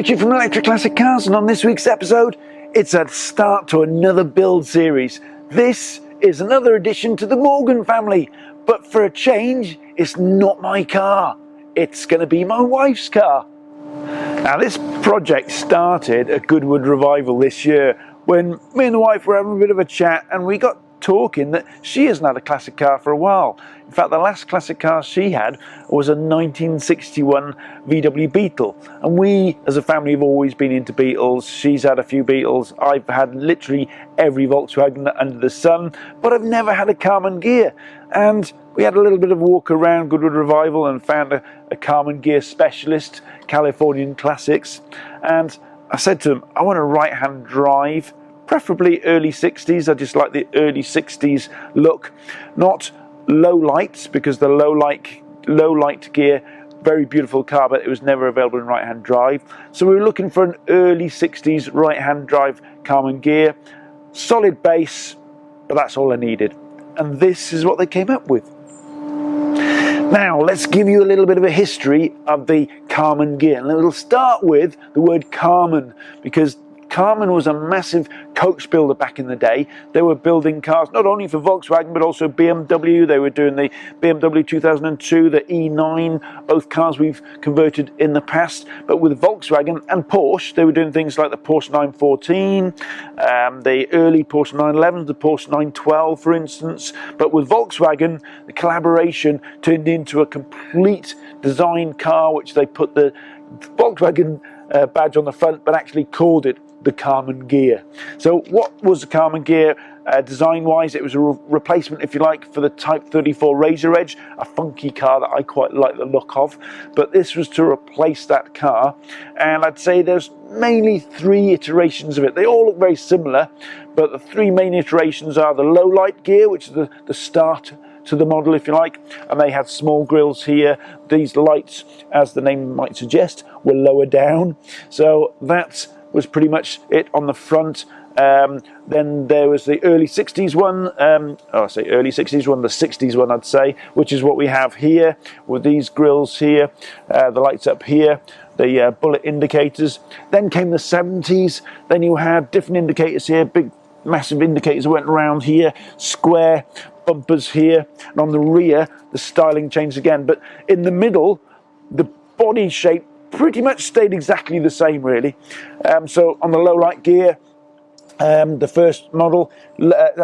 Richard from Electric Classic Cars, and on this week's episode, it's a start to another build series. This is another addition to the Morgan family, but for a change, it's not my car. It's going to be my wife's car. Now, this project started at Goodwood Revival this year when me and the wife were having a bit of a chat and we got talking that she hasn't had a classic car for a while. In fact, the last classic car she had was a 1961 VW Beetle, and we as a family have always been into Beetles. She's had a few Beetles, I've had literally every Volkswagen under the sun, but I've never had a Karmann Ghia. And we had a little bit of a walk around Goodwood Revival and found a Karmann Ghia specialist, Californian Classics, and I said to him, I want a right-hand drive, preferably early 60s. I just like the early 60s look, not low lights, because the low light Ghia, very beautiful car, but it was never available in right-hand drive. So we were looking for an early 60s right-hand drive Karmann Ghia, solid base, but that's all I needed. And this is what they came up with. Now, let's give you a little bit of a history of the Karmann Ghia. And we'll start with the word Karmann, because Karmann was a massive coach builder back in the day. They were building cars not only for Volkswagen but also BMW. They were doing the BMW 2002, the E9, both cars we've converted in the past. But with Volkswagen and Porsche, they were doing things like the Porsche 914, the early Porsche 911, the Porsche 912, for instance. But with Volkswagen, the collaboration turned into a complete design car, which they put the Volkswagen badge on the front, but actually called it the Karmann Ghia. So what was the Karmann Ghia design-wise? It was a replacement, if you like, for the Type 34 Razor Edge, a funky car that I quite like the look of. But this was to replace that car, and I'd say there's mainly three iterations of it. They all look very similar, but the three main iterations are the low light Ghia, which is the start to the model, if you like, and they had small grills here. These lights, as the name might suggest, were lower down, so that was pretty much it on the front. Then there was the early 60s one, I say early 60s one, the 60s one I'd say, which is what we have here with these grills here, the lights up here, the bullet indicators. Then came the 70s, then you had different indicators here, big massive indicators went around here, square bumpers here, and on the rear the styling changed again, but in the middle the body shape pretty much stayed exactly the same, really. So on the low light Ghia, the first model,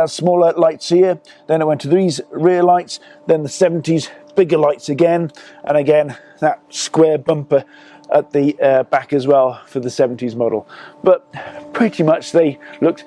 smaller lights here, then it went to these rear lights, then the 70s bigger lights again, and again that square bumper at the back as well for the 70s model. But pretty much they looked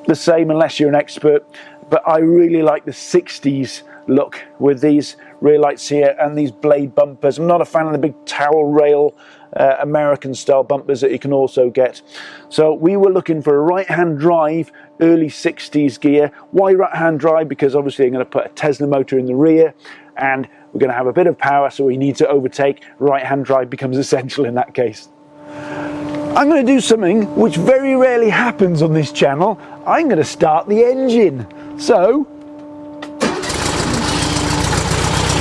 the same unless you're an expert. But I really like the 60s look with these rear lights here and these blade bumpers. I'm not a fan of the big towel rail American style bumpers that you can also get. So we were looking for a right hand drive early 60s Ghia. Why right hand drive? Because obviously I'm going to put a Tesla motor in the rear and we're going to have a bit of power, so we need to overtake. Right hand drive becomes essential in that case. I'm going to do something which very rarely happens on this channel. I'm going to start the engine. So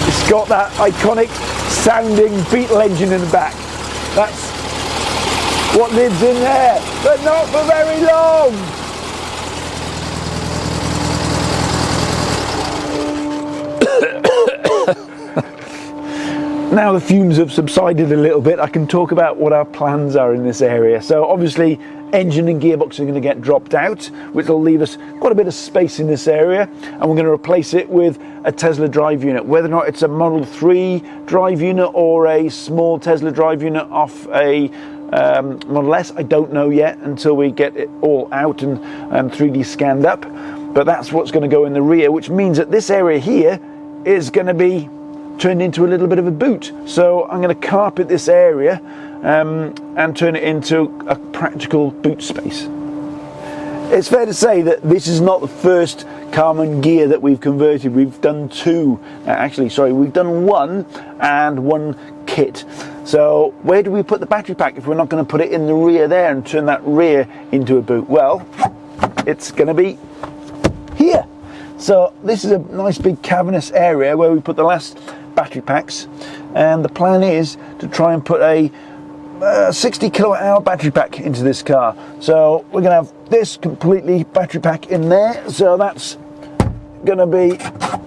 it's got that iconic sounding Beetle engine in the back. That's what lives in there, but not for very long. Now the fumes have subsided a little bit, I can talk about what our plans are in this area. So obviously engine and gearbox are going to get dropped out, which will leave us quite a bit of space in this area, and we're going to replace it with a Tesla drive unit. Whether or not it's a Model 3 drive unit or a small Tesla drive unit off a Model S, I don't know yet until we get it all out and 3D scanned up. But that's what's going to go in the rear, which means that this area here is going to be turned into a little bit of a boot. So I'm going to carpet this area and turn it into a practical boot space. It's fair to say that this is not the first Karmann Ghia that we've converted. We've done two, actually, sorry, we've done one and one kit. So where do we put the battery pack if we're not going to put it in the rear there and turn that rear into a boot? Well, it's going to be here. So this is a nice big cavernous area where we put the last battery packs, and the plan is to try and put a 60 kilowatt hour battery pack into this car. So we're going to have this completely battery pack in there. So that's going to be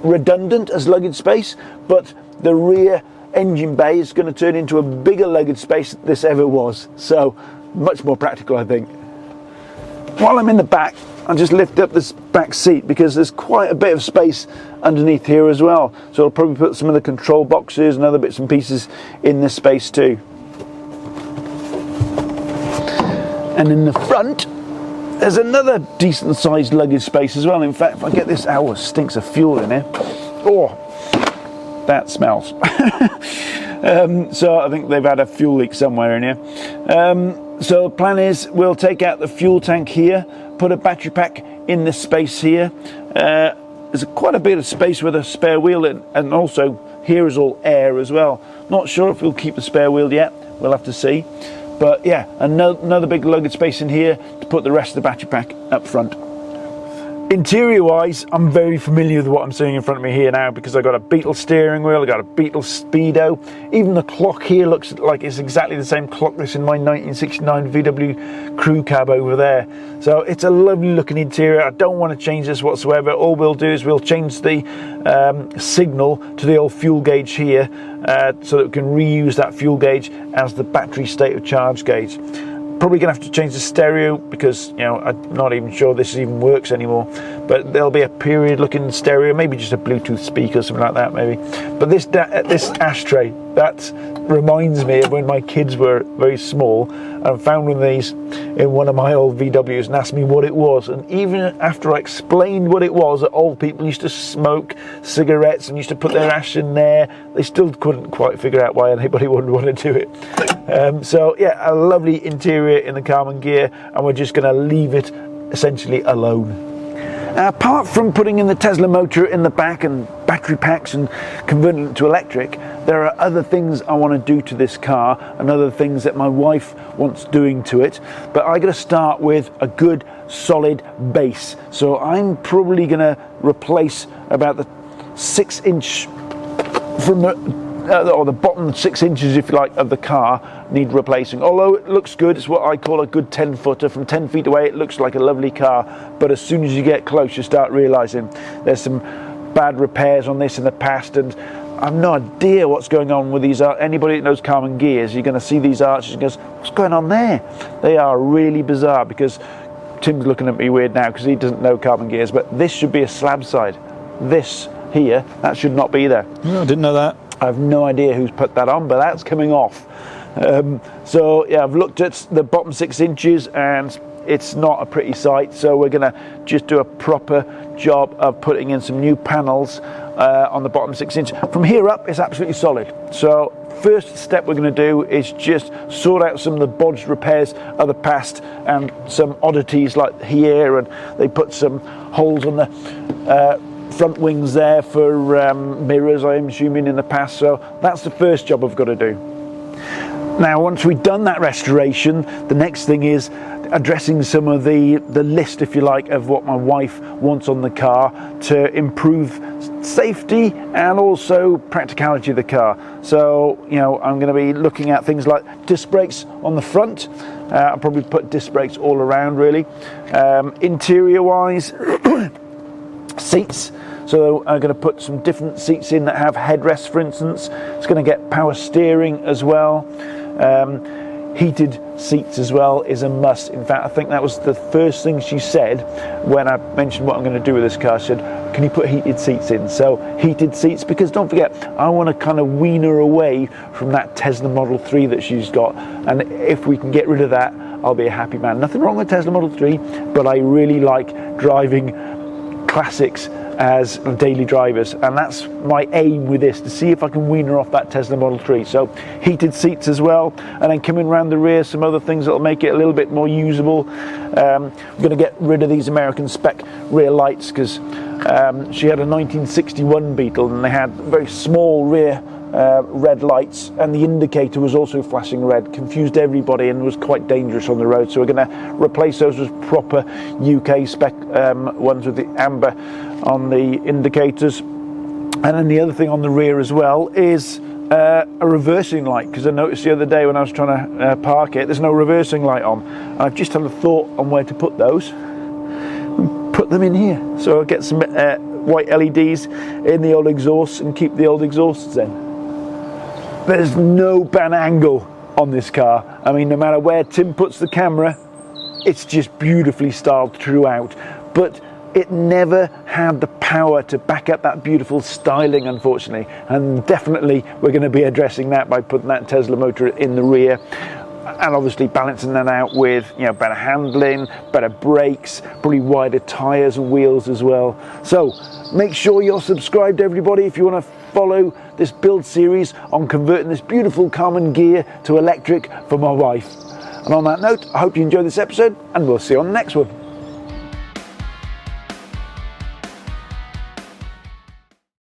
redundant as luggage space, but the rear engine bay is going to turn into a bigger luggage space than this ever was. So much more practical, I think. While I'm in the back, I'll just lift up this back seat because there's quite a bit of space underneath here as well. So I'll probably put some of the control boxes and other bits and pieces in this space too. And in the front, there's another decent sized luggage space as well. In fact, if I get this, oh, it stinks of fuel in here. Oh, that smells. So I think they've had a fuel leak somewhere in here. So the plan is we'll take out the fuel tank here, put a battery pack in this space here. There's quite a bit of space with a spare wheel, and also here is all air as well. Not sure if we'll keep the spare wheel yet, we'll have to see. But yeah, another big luggage space in here to put the rest of the battery pack up front. Interior wise, I'm very familiar with what I'm seeing in front of me here now because I've got a Beetle steering wheel, I've got a Beetle Speedo. Even the clock here looks like it's exactly the same clock that's in my 1969 VW crew cab over there. So it's a lovely looking interior. I don't want to change this whatsoever. All we'll do is we'll change the signal to the old fuel gauge here so that we can reuse that fuel gauge as the battery state of charge gauge. Probably going to have to change the stereo because, you know, I'm not even sure this even works anymore. But there'll be a period looking stereo, maybe just a Bluetooth speaker or something like that maybe. But this ashtray, that reminds me of when my kids were very small. I found one of these in one of my old VWs and asked me what it was. And even after I explained what it was, that old people used to smoke cigarettes and used to put their ash in there, they still couldn't quite figure out why anybody would want to do it. So yeah, a lovely interior in the Karmann Ghia, and we're just going to leave it essentially alone. Apart from putting in the Tesla motor in the back and battery packs and converting it to electric, there are other things I want to do to this car and other things that my wife wants doing to it. But I got to start with a good solid base. So I'm probably going to replace about the 6-inch from the bottom 6 inches, if you like, of the car need replacing. Although it looks good, it's what I call a good 10-footer. From 10 feet away it looks like a lovely car, but as soon as you get close you start realizing there's some bad repairs on this in the past, and I've no idea what's going on with these. Anybody that knows Karmann Ghias, you're going to see these arches and goes, what's going on there? They are really bizarre, because Tim's looking at me weird now because he doesn't know Karmann Ghias, but this should be a slab side. This here, that should not be there. No, I didn't know that. I have no idea who's put that on, but that's coming off. So yeah, I've looked at the bottom 6 inches and it's not a pretty sight, so we're going to just do a proper job of putting in some new panels on the bottom 6 inch. From here up it's absolutely solid. So first step we're going to do is just sort out some of the bodged repairs of the past and some oddities like here, and they put some holes on the front wings there for mirrors, I'm assuming, in the past. So that's the first job I've got to do. Now once we've done that restoration, the next thing is addressing some of the list, if you like, of what my wife wants on the car to improve safety and also practicality of the car. So, you know, I'm going to be looking at things like disc brakes on the front. I'll probably put disc brakes all around really. Interior wise, seats. So I'm going to put some different seats in that have headrests, for instance. It's going to get power steering as well. Heated seats as well is a must. In fact, I think that was the first thing she said when I mentioned what I'm going to do with this car. She said, can you put heated seats in? So heated seats, because don't forget, I want to kind of wean her away from that Tesla Model 3 that she's got. And if we can get rid of that, I'll be a happy man. Nothing wrong with Tesla Model 3, but I really like driving classics as daily drivers, and that's my aim with this, to see if I can wean her off that Tesla Model 3. So heated seats as well, and then coming around the rear, some other things that'll make it a little bit more usable. I'm going to get rid of these American spec rear lights, because she had a 1961 Beetle and they had very small rear red lights, and the indicator was also flashing red, confused everybody and was quite dangerous on the road. So we're going to replace those with proper UK spec ones with the amber on the indicators. And then the other thing on the rear as well is a reversing light, because I noticed the other day when I was trying to park it, there's no reversing light on. And I've just had a thought on where to put those. Put them in here, so I'll get some white LEDs in the old exhausts and keep the old exhausts in. There's no bad angle on this car. I mean, no matter where Tim puts the camera, it's just beautifully styled throughout, but it never had the power to back up that beautiful styling, unfortunately, and definitely we're going to be addressing that by putting that Tesla motor in the rear, and obviously balancing that out with, you know, better handling, better brakes, probably wider tyres and wheels as well. So make sure you're subscribed, everybody, if you want to follow this build series on converting this beautiful Karmann Ghia to electric for my wife. And on that note, I hope you enjoyed this episode, and we'll see you on the next one.